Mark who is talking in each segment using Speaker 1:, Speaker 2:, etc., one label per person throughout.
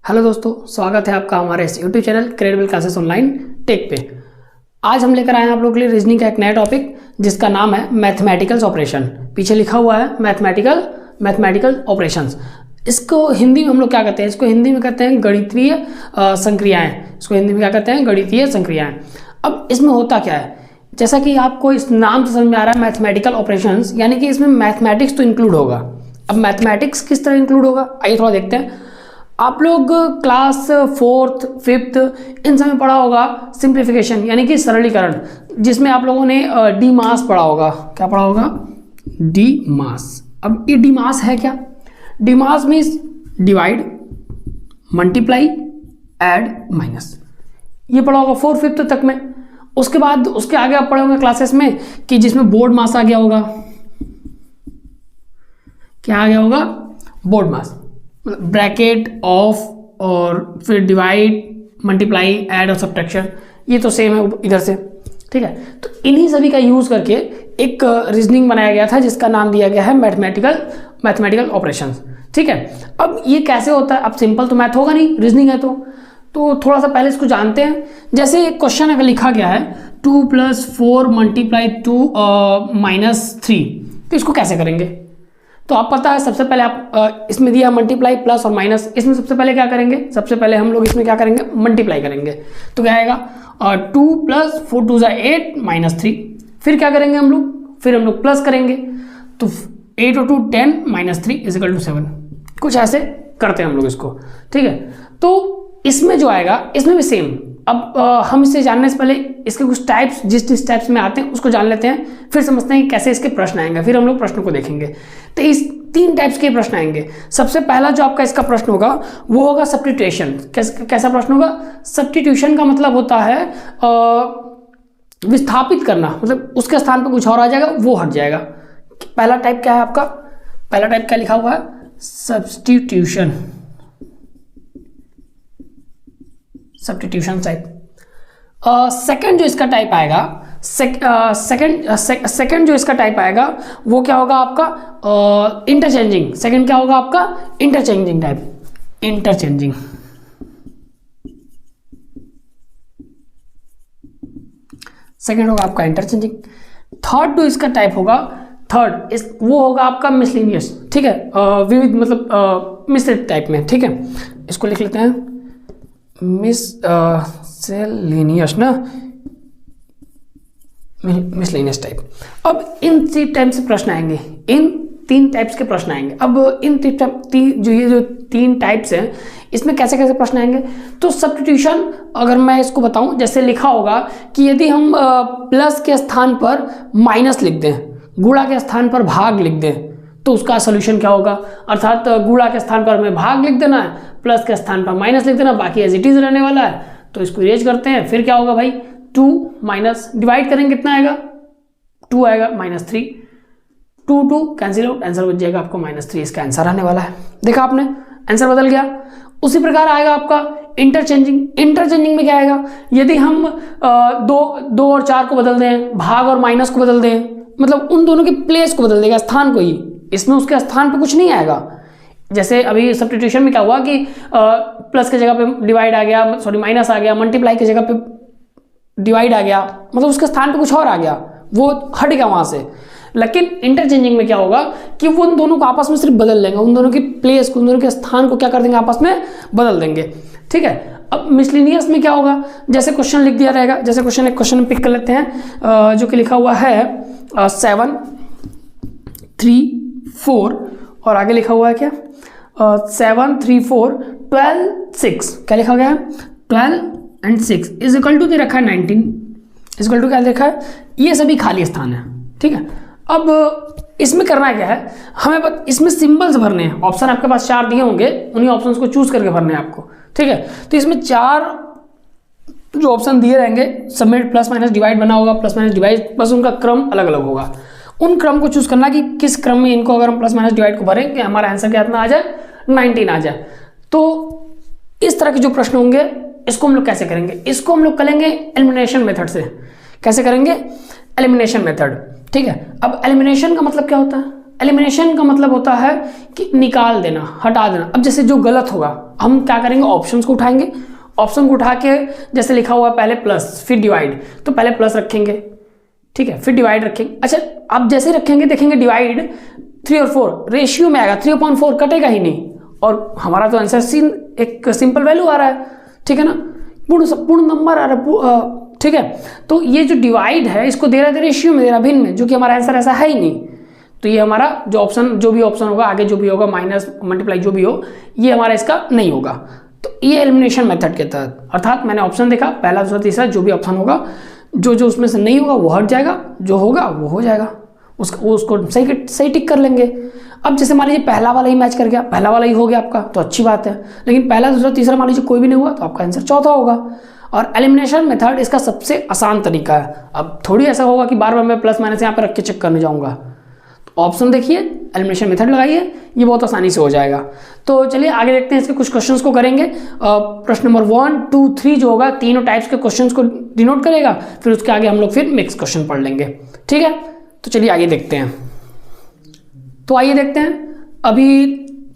Speaker 1: Hello दोस्तों, स्वागत है आपका हमारे इस YouTube channel credible classes online tech पे। आज हम लेकर आए हैं आप लोगों के लिए रीजनिंग का एक नया टॉपिक जिसका नाम है मैथमेटिकल ऑपरेशन। पीछे लिखा हुआ है मैथमेटिकल ऑपरेशंस। इसको हिंदी में हम लोग क्या कहते हैं? इसको हिंदी में कहते हैं गणितीय संक्रियाएं। इसको हिंदी में क्या कहते हैं? गणितीय संक्रियाएं। अब इसमें होता क्या है, जैसा कि आपको इस नाम से समझ में आ रहा है मैथमेटिकल ऑपरेशंस, यानी कि इसमें मैथमेटिक्स तो इंक्लूड होगा। अब मैथमेटिक्स किस तरह इंक्लूड होगा, आइए थोड़ा देखते हैं। आप लोग क्लास 4th 5th इन सब में पढ़ा होगा सिंप्लीफिकेशन यानी कि सरलीकरण, जिसमें आप लोगों ने डी मास पढ़ा होगा। क्या पढ़ा होगा? डी मास। अब ये डी मास है क्या? D mass means divide, multiply, add, minus. ये पढ़ा होगा 4th 5th तक में। उसके बाद उसके आगे आप पढ़े होंगे क्लासेस में कि जिसमें बोर्ड मास आ गया होगा। क्या आ गया होगा? Board mass. ब्रैकेट ऑफ और फिर डिवाइड, मल्टीप्लाई, ऐड और सब्ट्रैक्शन, ये तो सेम है इधर से। ठीक है, तो इन्हीं सभी का यूज करके एक रीजनिंग बनाया गया था जिसका नाम दिया गया है मैथमेटिकल ऑपरेशंस। ठीक है, अब ये कैसे होता है? अब सिंपल तो मैथ होगा नहीं, रीजनिंग है तो थोड़ा सा पहले इसको जानते हैं। जैसे एक क्वेश्चन अगर लिखा गया है 2 + 4 × 2 - 3, तो इसको कैसे करेंगे? तो आप पता है सबसे पहले आप इसमें दिया मल्टीप्लाई, प्लस और माइनस। इसमें सबसे पहले क्या करेंगे? सबसे पहले हम लोग इसमें क्या करेंगे? मल्टीप्लाई करेंगे। तो क्या आएगा? 2 + 4 × 2 = 8 - 3। फिर क्या करेंगे हम लोग? फिर हम लोग प्लस करेंगे, तो 8 और 2 10 - 3 = 7। कुछ ऐसे करते हैं हम लोग इसको। ठीक है, तो इसमें जो आएगा इसमें भी सेम। अब हम इसे जानने से पहले इसके कुछ टाइप्स जिस टाइप्स में आते हैं उसको जान लेते हैं, फिर समझते हैं कि कैसे इसके प्रश्न आएंगे, फिर हम लोग प्रश्न को देखेंगे। तो इस 3 टाइप्स के प्रश्न आएंगे। सबसे पहला जो आपका इसका प्रश्न होगा वो होगा सब्स्टिट्यूशन। कैसा प्रश्न होगा? सब्स्टिट्यूशन का मतलब होता है विस्थापित करना, मतलब उसके स्थान पर कुछ और आ जाएगा, वो हट जाएगा। पहला टाइप क्या है आपका? पहला टाइप क्या लिखा हुआ है? Substitution type. सेकंड जो इसका टाइप आएगा, सेकंड जो इसका टाइप आएगा वो क्या होगा आपका? इंटरचेंजिंग। सेकंड क्या होगा आपका? Interchanging type. इंटरचेंजिंग। सेकंड होगा आपका इंटरचेंजिंग। थर्ड जो इसका टाइप होगा, वो होगा आपका मिसलेनियस। ठीक है, विविध मतलब मिश्रित टाइप में। ठीक है, इसको लिख लेते हैं मिसलेनियस ना, मिसलेनियस टाइप। अब इन 3 टाइप से प्रश्न आएंगे, इन 3 टाइप्स के प्रश्न आएंगे। अब इन जो 3 टाइप्स हैं इसमें कैसे कैसे प्रश्न आएंगे? तो सब्स्टिट्यूशन अगर मैं इसको बताऊं, जैसे लिखा होगा कि यदि हम प्लस के स्थान पर माइनस लिख दें, गुणा के स्थान पर भाग लिख दें, तो उसका सोल्यूशन क्या होगा? अर्थात गुणा के स्थान पर हमें भाग लिख देना है, प्लस के स्थान पर माइनस लिख देना, बाकी एज इट इज रहने वाला है। तो इसको इरेज करते हैं। फिर क्या होगा भाई? 2 माइनस डिवाइड करेंगे, कितना आएगा? 2 आएगा, -3। 2 कैंसिल आउट, आंसर बच जाएगा आपको -3। इसका आंसर आने वाला है। देखा आपने, आंसर बदल गया। उसी प्रकार आएगा आपका इंटरचेंजिंग में क्या आएगा? यदि हम 2 और 4 को बदल दें, भाग और माइनस को बदल दें, मतलब उन दोनों के प्लेस को बदल देगा, स्थान को ही। इसमें उसके स्थान पे कुछ नहीं आएगा। जैसे अभी सब्स्टिट्यूशन में क्या हुआ कि प्लस की जगह पे डिवाइड आ गया, सॉरी माइनस आ गया, मल्टीप्लाई की जगह पे डिवाइड आ गया, मतलब उसके स्थान पे कुछ और आ गया, वो हट गया वहां से। लेकिन इंटरचेंजिंग में क्या होगा कि वो उन दोनों को आपस में सिर्फ बदल लेंगे, उन दोनों की प्लेस को, उन दोनों के स्थान को क्या कर देंगे? आपस में बदल देंगे। ठीक है, अब मिसलेनियस में क्या होगा? जैसे क्वेश्चन लिख दिया रहेगा, जैसे एक क्वेश्चन पिक कर लेते हैं जो कि लिखा हुआ है 7 3 4 और आगे लिखा हुआ है क्या? 7 3 4 12 6। क्या लिखा गया है? 12 और 6 = दे रखा है 19, = क्या लिखा है? ये सभी खाली स्थान है। ठीक है, अब इसमें करना क्या है हमें? इसमें सिंबल्स भरने हैं। ऑप्शन आपके पास 4 दिए होंगे, उन्हीं ऑप्शंस को चूज करके भरने हैं आपको। ठीक है, तो इसमें 4 जो ऑप्शन दिए रहेंगे, सबमिट, प्लस माइनस डिवाइड बना होगा, प्लस माइनस डिवाइड, बस उनका क्रम अलग अलग होगा। उन क्रम को चूज करना कि किस क्रम में इनको अगर हम प्लस माइनस डिवाइड को भरें कि हमारा आंसर क्या इतना आ जाए? 19 आ जाए। तो इस तरह के जो प्रश्न होंगे इसको हम लोग कैसे करेंगे? इसको हम लोग करेंगे एलिमिनेशन मेथड से। कैसे करेंगे? Elimination method. ठीक है, अब एलिमिनेशन का मतलब क्या होता है? एलिमिनेशन का मतलब होता है कि निकाल देना, हटा देना। अब जैसे जो गलत होगा हम क्या करेंगे, ऑप्शंस को उठाएंगे, ऑप्शन को उठा के जैसे लिखा हुआ है पहले प्लस फिर डिवाइड, तो पहले प्लस रखेंगे, ठीक है, फिर डिवाइड रखेंगे। अच्छा अब जैसे रखेंगे देखेंगे डिवाइड 3 और 4 रेशियो में आएगा, 3/4 कटेगा ही नहीं, और हमारा तो आंसर एक सिंपल वैल्यू आ रहा है, ठीक है ना, पूर्ण नंबर आ रहा है, ठीक है। तो ये जो डिवाइड है इसको दे रहा है रेशियो में, दे रहा है भिन्न में, जो कि हमारा आंसर ऐसा है ही नहीं। तो ये हमारा जो भी ऑप्शन होगा आगे, जो भी होगा माइनस मल्टीप्लाई जो भी हो, ये हमारा इसका नहीं होगा। तो ये एलिमिनेशन मेथड के तहत, अर्थात मैंने ऑप्शन देखा पहला दूसरा तीसरा, जो भी ऑप्शन होगा जो उसमें से नहीं होगा वो हट जाएगा, जो होगा वो हो जाएगा, उसको सही टिक कर लेंगे। अब जैसे मान लीजिए पहला वाला ही मैच कर गया, पहला वाला ही हो गया आपका, तो अच्छी बात है, लेकिन पहला दूसरा तीसरा मान लीजिए कोई भी नहीं हुआ तो आपका आंसर चौथा होगा। और एलिमिनेशन मेथड इसका सबसे आसान तरीका है। अब थोड़ी ऐसा होगा कि बार बार मैं प्लस माइनस यहाँ पर रख के चेक करने जाऊँगा, तो ऑप्शन देखिए, एलिमिनेशन मेथड लगाइए, ये बहुत आसानी से हो जाएगा। तो चलिए आगे देखते हैं, इसके कुछ क्वेश्चंस को करेंगे। प्रश्न नंबर 1, 2, 3 जो होगा तीनों टाइप्स के क्वेश्चंस को डिनोट करेगा, फिर उसके आगे हम लोग फिर मिक्स क्वेश्चन पढ़ लेंगे, ठीक है। तो चलिए आगे देखते हैं। तो आइए देखते हैं, अभी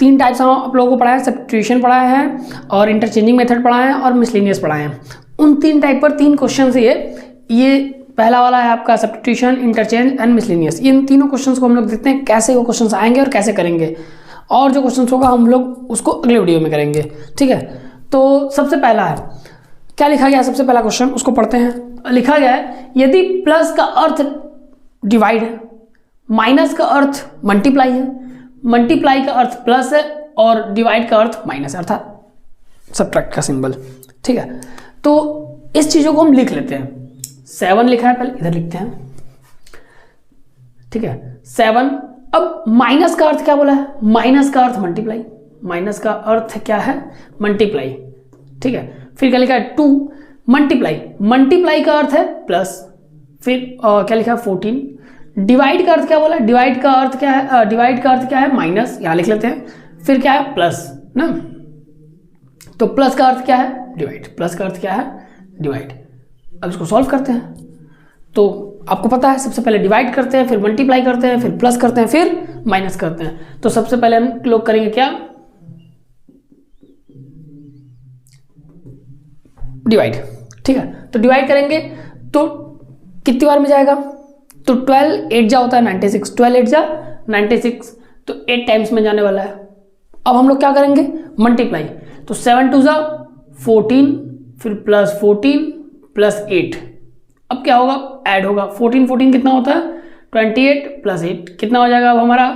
Speaker 1: 3 टाइप्स हम आप लोगों को पढ़ाया है, सब्स्टिट्यूशन पढ़ाया है और इंटरचेंजिंग मेथड पढ़ाया है और मिसलेनियस पढ़ाए हैं। उन 3 टाइप पर 3 क्वेश्चन से ये पहला वाला है आपका सब्स्टिट्यूशन, इंटरचेंज एंड मिसलेनियस। इन तीनों क्वेश्चंस को हम लोग देखते हैं कैसे वो क्वेश्चंस आएंगे और कैसे करेंगे, और जो क्वेश्चंस होगा हम लोग उसको अगले वीडियो में करेंगे, ठीक है। तो सबसे पहला है, क्या लिखा गया है सबसे पहला क्वेश्चन, उसको पढ़ते हैं। लिखा गया है यदि प्लस का अर्थ डिवाइड है, माइनस का अर्थ मल्टीप्लाई है, मल्टीप्लाई का अर्थ प्लस है और डिवाइड का अर्थ माइनस है, अर्थात सब्ट्रैक्ट का सिंबल, ठीक है। तो इस चीज़ों को हम लिख लेते हैं। 7 लिखा है, पहले इधर लिखते हैं, ठीक है 7। अब माइनस का अर्थ क्या बोला है, माइनस का अर्थ मल्टीप्लाई, माइनस का अर्थ क्या है मल्टीप्लाई, ठीक है। फिर क्या लिखा है 2 मल्टीप्लाई, मल्टीप्लाई का अर्थ है प्लस, फिर क्या लिखा है 14। डिवाइड का अर्थ क्या बोला, डिवाइड का अर्थ क्या है, डिवाइड का अर्थ क्या है माइनस, यहां लिख लेते हैं। फिर क्या है प्लस ना, तो प्लस का अर्थ क्या है डिवाइड, प्लस का अर्थ क्या है डिवाइड। अब इसको सॉल्व करते हैं, तो आपको पता है सबसे पहले डिवाइड करते हैं, फिर मल्टीप्लाई करते हैं, फिर प्लस करते हैं, फिर माइनस करते हैं। तो सबसे पहले हम लोग करेंगे क्या, डिवाइड, ठीक है। तो डिवाइड करेंगे तो कितनी बार में जाएगा, तो 12 8 जा होता है 96, 12 8 जा 96, तो 8 टाइम्स में जाने वाला है। अब हम लोग क्या करेंगे मल्टीप्लाई, तो 7 2 जा 14, फिर प्लस 14 प्लस 8, अब क्या होगा ऐड होगा, 14 14 कितना होता है 28 प्लस 8 कितना हो जाएगा, अब हमारा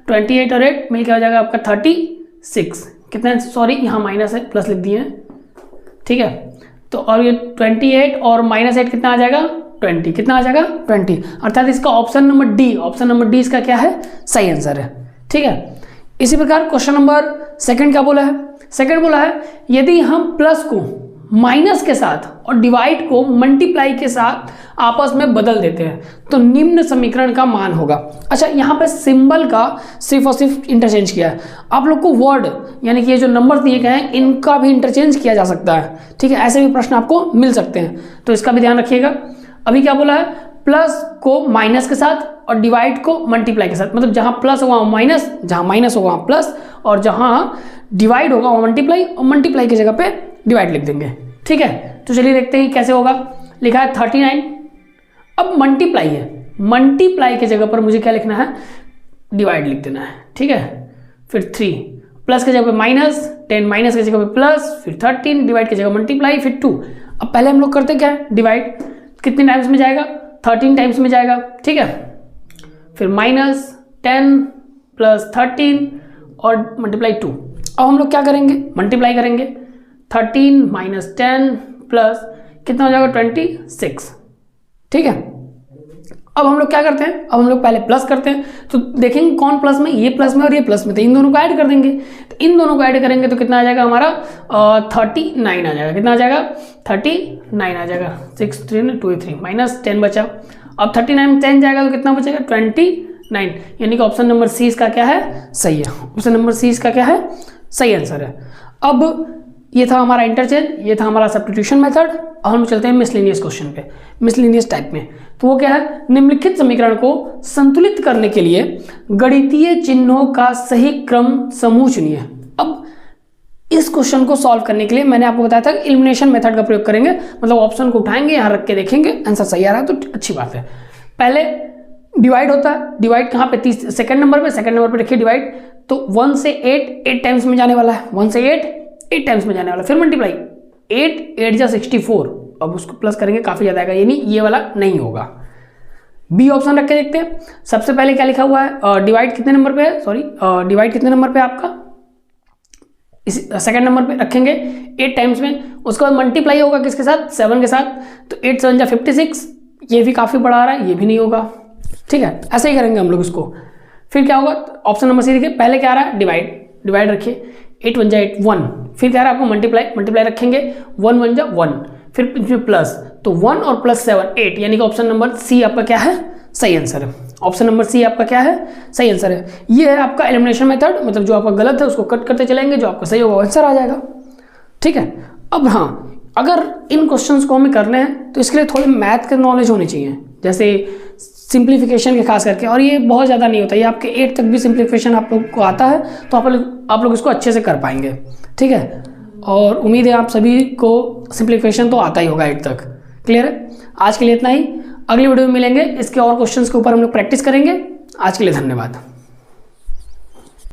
Speaker 1: 28 और 8 मिल के हो जाएगा आपका 36, कितना, सॉरी यहाँ माइनस है प्लस लिख दिए, ठीक है। तो और ये 28 और माइनस 8 कितना आ जाएगा 20, कितना आ जाएगा 20, अर्थात इसका ऑप्शन नंबर डी इसका क्या है सही आंसर है, ठीक है। इसी प्रकार क्वेश्चन नंबर 2 क्या बोला है, सेकंड बोला है यदि हम प्लस को माइनस के साथ और डिवाइड को मल्टीप्लाई के साथ आपस में बदल देते हैं तो निम्न समीकरण का मान होगा। अच्छा यहाँ पे सिंबल का सिर्फ और सिर्फ इंटरचेंज किया है, आप लोग को वर्ड यानी कि ये जो नंबर दिए गए हैं इनका भी इंटरचेंज किया जा सकता है, ठीक है। ऐसे भी प्रश्न आपको मिल सकते हैं, तो इसका भी ध्यान रखिएगा। अभी क्या बोला है, प्लस को माइनस के साथ और डिवाइड को मल्टीप्लाई के साथ, मतलब जहां प्लस होगा वहां माइनस, जहां माइनस होगा वहां प्लस, और जहां डिवाइड होगा वहां मल्टीप्लाई, और मल्टीप्लाई की जगह पे डिवाइड लिख देंगे, ठीक है। तो चलिए देखते हैं कैसे होगा। लिखा है 39, अब मल्टीप्लाई है, मल्टीप्लाई की जगह पर मुझे क्या लिखना है डिवाइड लिख देना है, ठीक है। फिर 3 प्लस की जगह पे माइनस, 10 माइनस की जगह पे प्लस, फिर 13 डिवाइड की जगह मल्टीप्लाई, फिर 2। अब पहले हम लोग करते क्या है डिवाइड, कितने टाइम्स में जाएगा 13 टाइम्स में जाएगा, ठीक है। फिर माइनस 10 प्लस 13 और मल्टीप्लाई 2। अब हम लोग क्या करेंगे मल्टीप्लाई करेंगे, 13 माइनस 10 प्लस कितना हो जाएगा 26, ठीक है। अब हम लोग क्या करते हैं, अब हम लोग पहले प्लस करते हैं, तो देखेंगे कौन प्लस में, ये प्लस में और ये प्लस में, तो इन दोनों को ऐड कर देंगे। तो इन दोनों को ऐड करेंगे तो कितना आ जाएगा हमारा 39 आ जाएगा, कितना आ जाएगा 39 आ जाएगा, 6 3 2 3 माइनस 10 बचा। अब 39 में 10 जाएगा तो कितना बचेगा 29, यानी कि ऑप्शन नंबर सी इसका क्या है सही है, ऑप्शन नंबर सी इसका क्या है सही आंसर है। अब ये था हमारा इंटरचेंज, ये था हमारा सब्स्टिट्यूशन मेथड। अब हम चलते हैं मिसलेनियस क्वेश्चन पे, मिसलेनियस टाइप में। तो वो क्या है, निम्नलिखित समीकरण को संतुलित करने के लिए गणितीय चिन्हों का सही क्रम समूह चुनिए। अब इस क्वेश्चन को सॉल्व करने के लिए मैंने आपको बताया था कि एलिमिनेशन मेथड का प्रयोग करेंगे, मतलब ऑप्शन को उठाएंगे, यहां रख के देखेंगे, आंसर सही आ रहा है तो अच्छी बात है। पहले डिवाइड होता है, डिवाइड कहाँ पे, सेकंड नंबर पे रखिए डिवाइड, तो 1 से 8 टाइम्स में जाने वाला है, 1 से 8 टाइम्स में जाने वाला है। फिर मल्टीप्लाई 8 जा 64, अब उसको प्लस करेंगे काफी ज्यादा आएगा, यानी ये वाला नहीं होगा। बी ऑप्शन रख के देखते हैं। सबसे पहले क्या लिखा हुआ है, डिवाइड कितने नंबर पे है, सॉरी डिवाइड कितने नंबर पे आपका, इस सेकंड नंबर पे रखेंगे 8 टाइम्स में, उसके बाद मल्टीप्लाई होगा किसके साथ, 7 के साथ, तो 8 7 जा 56, ये भी काफी बड़ा आ रहा है, ये भी नहीं होगा, ठीक है, ऐसे ही करेंगे हम लोग इसको। फिर क्या होगा, ऑप्शन नंबर सी देखिए, पहले क्या आ रहा है डिवाइड रखिए, 8 1 जा 8 1, फिर क्या आ रहा है आपको मल्टीप्लाई रखेंगे, 1 1 जा 1, फिर इसमें प्लस, तो 1 और प्लस 7 8, यानी कि ऑप्शन नंबर सी आपका क्या है, सही आंसर है। ऑप्शन नंबर सी आपका क्या है, सही आंसर है। ये है आपका एलिमिनेशन मेथड, मतलब जो आपका गलत है उसको कट करते चलेंगे, जो आपका सही होगा आंसर आ जाएगा, ठीक है। अब हाँ, अगर इन क्वेश्चंस को हमें करने हैं तो इसके लिए थोड़ी मैथ के नॉलेज होनी चाहिए, जैसे सिंप्लीफिकेशन के खास करके, और ये बहुत ज़्यादा नहीं होता, ये आपके 8 तक भी सिंप्लीफिकेशन आप लोग को आता है, तो आप लोग इसको अच्छे से कर पाएंगे, ठीक है। और उम्मीद है आप सभी को सिंप्लीफिकेशन तो आता ही होगा 8 तक, क्लियर है। आज के लिए इतना ही, अगली वीडियो में मिलेंगे, इसके और क्वेश्चंस के ऊपर हम लोग प्रैक्टिस करेंगे। आज के लिए धन्यवाद।